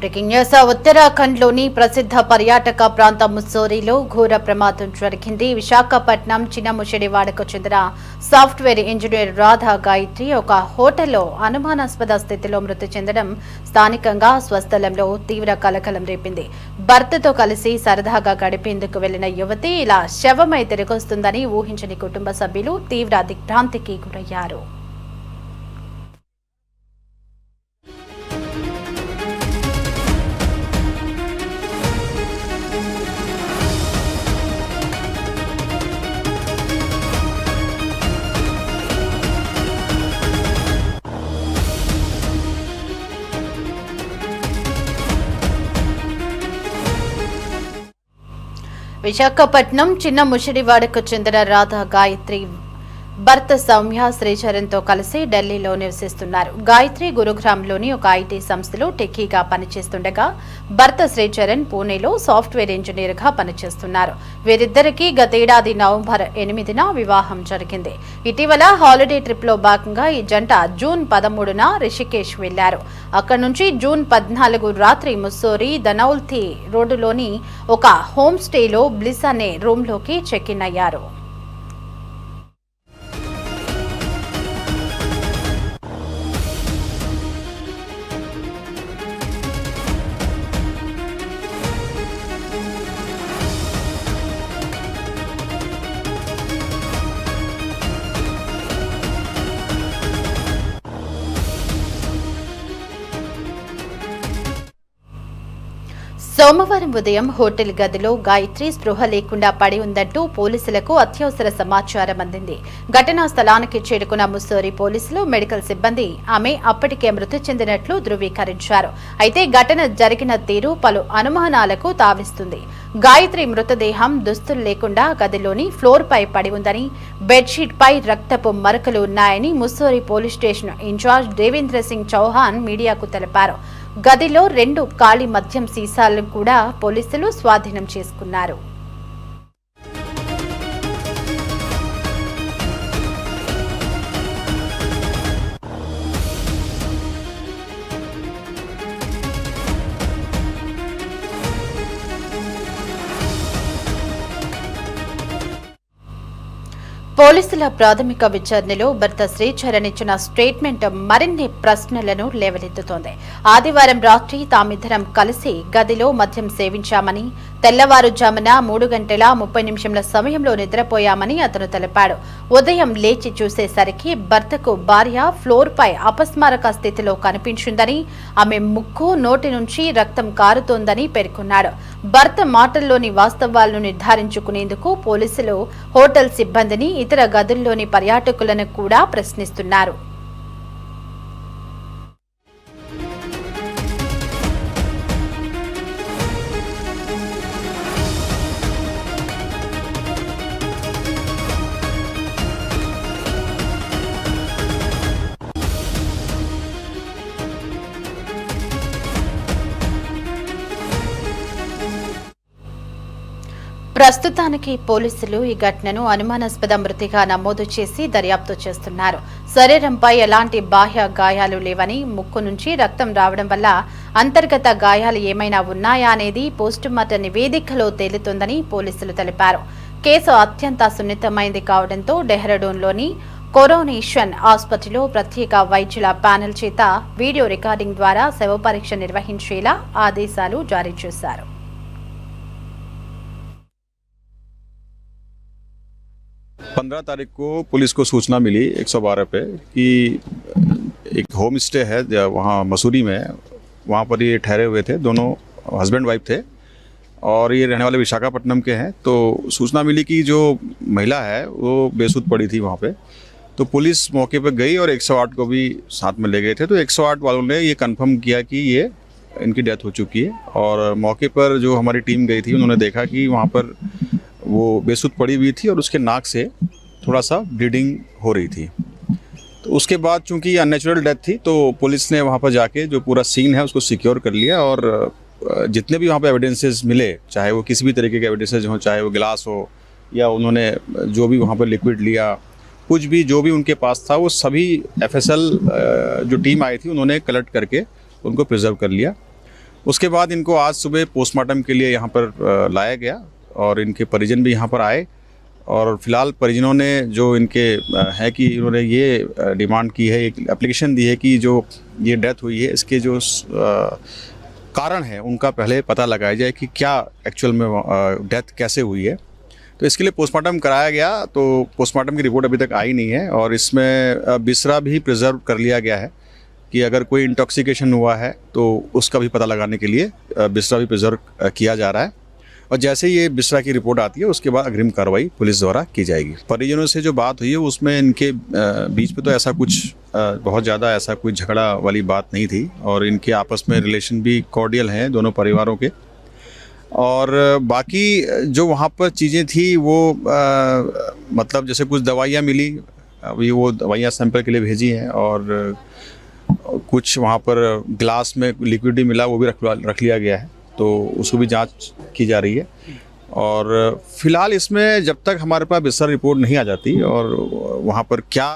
Breaking news ఉత్తరాఖండ్లోని ప్రసిద్ధ పర్యాటక ప్రాంతం ముస్సోరీలో ఘోర ప్రమాదం జరిగింది. విశాఖపట్నం చిన్నముషిడివాడకు చెందిన సాఫ్ట్వేర్ ఇంజనీర్ రాధా గాయత్రి ఒక హోటల్లో అనుమానాస్పద స్థితిలో మృతి చెందడం స్థానికంగా స్వస్థలంలో తీవ్ర కలకలం రేపింది. భర్తతో కలిసి సరదాగా గడిపేందుకు వెళ్లిన యువతి ఇలా శవమై తిరిగొస్తుందని ఊహించని కుటుంబ సభ్యులు తీవ్ర దిగ్భ్రాంతికి గురయ్యారు. విశాఖపట్నం చిన్నముషిడివాడకు చెందిన రాధా గాయత్రి భర్త సౌమ్య శ్రీచరణ్తో కలిసి ఢిల్లీలో నివసిస్తున్నారు. గాయత్రి గురుగ్రామ్లోని ఒక ఐటీ సంస్థలో టెక్కీగా పనిచేస్తుండగా భర్త శ్రీచరణ్ పూణేలో సాఫ్ట్వేర్ ఇంజనీర్గా పనిచేస్తున్నారు. వీరిద్దరికీ గతేడాది నవంబర్ 8న వివాహం జరిగింది. ఇటీవల హాలిడే ట్రిప్లో భాగంగా ఈ జంట జూన్ 13న రిషికేశ్ వెళ్లారు. అక్కడి నుంచి జూన్ 14 రాత్రి ముస్సోరీ దనౌల్తి రోడ్డులోని ఒక హోమ్ స్టేలో బ్లిస్ అనే రూమ్లోకి చెక్ ఇన్ అయ్యారు. సోమవారం ఉదయం హోటల్ గదిలో గాయత్రి స్పృహ లేకుండా పడి ఉందంటూ పోలీసులకు అత్యవసర సమాచారం అందింది. ఘటనా స్థలానికి చేరుకున్న ముస్సోరీ పోలీసులు, మెడికల్ సిబ్బంది ఆమె అప్పటికే మృతి చెందినట్లు ధృవీకరించారు. అయితే ఘటన జరిగిన తీరు పలు అనుమానాలకు తావిస్తుంది. గాయత్రి మృతదేహం దుస్తులు లేకుండా గదిలోని ఫ్లోర్ పై పడి ఉందని, బెడ్షీట్ పై రక్తపు మరకలు ఉన్నాయని Mussoorie police station in charge Devendra Singh Chauhan మీడియాకు తెలిపారు. గదిలో 2 ఖాళీ మద్యం సీసాలను కూడా పోలీసులు స్వాధీనం చేసుకున్నారు. పోలీసుల ప్రాథమిక విచారణలో భర్త శ్రీచరణ్ ఇచ్చిన స్టేట్మెంట్ మరిన్ని ప్రశ్నలను లేవనెత్తుతోంది. ఆదివారం రాత్రి తామిద్దరం కలిసి గదిలో మద్యం సేవించామని, తెల్లవారుజామున 3:30 సమయంలో నిద్రపోయామని అతను తెలిపాడు. ఉదయం లేచి చూసేసరికి భర్తకు భార్య ఫ్లోర్ పై అపస్మారక స్థితిలో కనిపించిందని, ఆమె ముక్కు, నోటి నుంచి రక్తం కారుతోందని పేర్కొన్నాడు. భర్త మాటల్లోని వాస్తవాలను నిర్ధారించుకునేందుకు పోలీసులు హోటల్ సిబ్బందిని, ఇతర గదుల్లోని పర్యాటకులను కూడా ప్రశ్నిస్తున్నారు. ప్రస్తుతానికి పోలీసులు ఈ ఘటనను అనుమానాస్పద మృతిగా నమోదు చేసి దర్యాప్తు చేస్తున్నారు. శరీరంపై ఎలాంటి బాహ్య గాయాలు లేవని, ముక్కు నుంచి రక్తం రావడం వల్ల అంతర్గత గాయాలు ఏమైనా ఉన్నాయా అనేది పోస్టుమార్టం నివేదికలో తేలుతుందని పోలీసులు తెలిపారు. కేసు అత్యంత సున్నితమైంది కావడంతో డెహ్రాడూన్లోని కోరోనేషన్ ఆసుపత్రిలో ప్రత్యేక వైద్యుల ప్యానెల్ చేత వీడియో రికార్డింగ్ ద్వారా శవ పరీక్ష నిర్వహించేలా ఆదేశాలు జారీ చేశారు. 15 तारीख को पुलिस को सूचना मिली 112 पे कि एक होम स्टे है वहाँ मसूरी में, वहाँ पर ये ठहरे हुए थे, दोनों हस्बैंड वाइफ थे और ये रहने वाले विशाखापट्टनम के हैं। तो सूचना मिली कि जो महिला है वो बेसुध पड़ी थी वहाँ पे। तो पुलिस मौके पर गई और 108 को भी साथ में ले गए थे। तो 108 वालों ने ये कंफर्म किया कि ये इनकी डेथ हो चुकी है और मौके पर जो हमारी टीम गई थी उन्होंने देखा कि वहाँ पर वो बेसुध पड़ी हुई थी और उसके नाक से थोड़ा सा ब्लीडिंग हो रही थी। तो उसके बाद चूंकि ये अननेचुरल डेथ थी तो पुलिस ने वहाँ पर जाके जो पूरा सीन है उसको सिक्योर कर लिया और जितने भी वहाँ पे एविडेंसेस मिले, चाहे वो किसी भी तरीके के एविडेंसेस हो, चाहे वो गिलास हो या उन्होंने जो भी वहाँ पर लिक्विड लिया, कुछ भी जो भी उनके पास था वो सभी FSL जो टीम आई थी उन्होंने कलेक्ट करके उनको प्रिजर्व कर लिया। उसके बाद इनको आज सुबह पोस्टमार्टम के लिए यहाँ पर लाया गया और इनके परिजन भी यहाँ पर आए और फिलहाल परिजनों ने जो इनके है कि इन्होंने ये डिमांड की है, एक एप्लीकेशन दी है कि जो ये डेथ हुई है इसके जो कारण है उनका पहले पता लगाया जाए कि क्या एक्चुअल में डेथ कैसे हुई है। तो इसके लिए पोस्टमार्टम कराया गया, तो पोस्टमार्टम की रिपोर्ट अभी तक आई नहीं है और इसमें बिस्रा भी प्रिजर्व कर लिया गया है कि अगर कोई इंटॉक्सिकेशन हुआ है तो उसका भी पता लगाने के लिए बिस्रा भी प्रिजर्व किया जा रहा है और जैसे ये बिस्रा की रिपोर्ट आती है उसके बाद अग्रिम कार्रवाई पुलिस द्वारा की जाएगी। परिजनों से जो बात हुई है उसमें इनके बीच में तो ऐसा कुछ बहुत ज़्यादा ऐसा कोई झगड़ा वाली बात नहीं थी और इनके आपस में रिलेशन भी कॉर्डियल हैं दोनों परिवारों के। और बाकी जो वहाँ पर चीज़ें थी वो मतलब जैसे कुछ दवाइयाँ मिली, अभी वो दवाइयाँ सैंपल के लिए भेजी हैं और कुछ वहाँ पर ग्लास में लिक्विड मिला वो भी रख लिया गया है, तो उसको भी जांच की जा रही है। और फिलहाल इसमें जब तक हमारे पास बिस्तर रिपोर्ट नहीं आ जाती और वहाँ पर क्या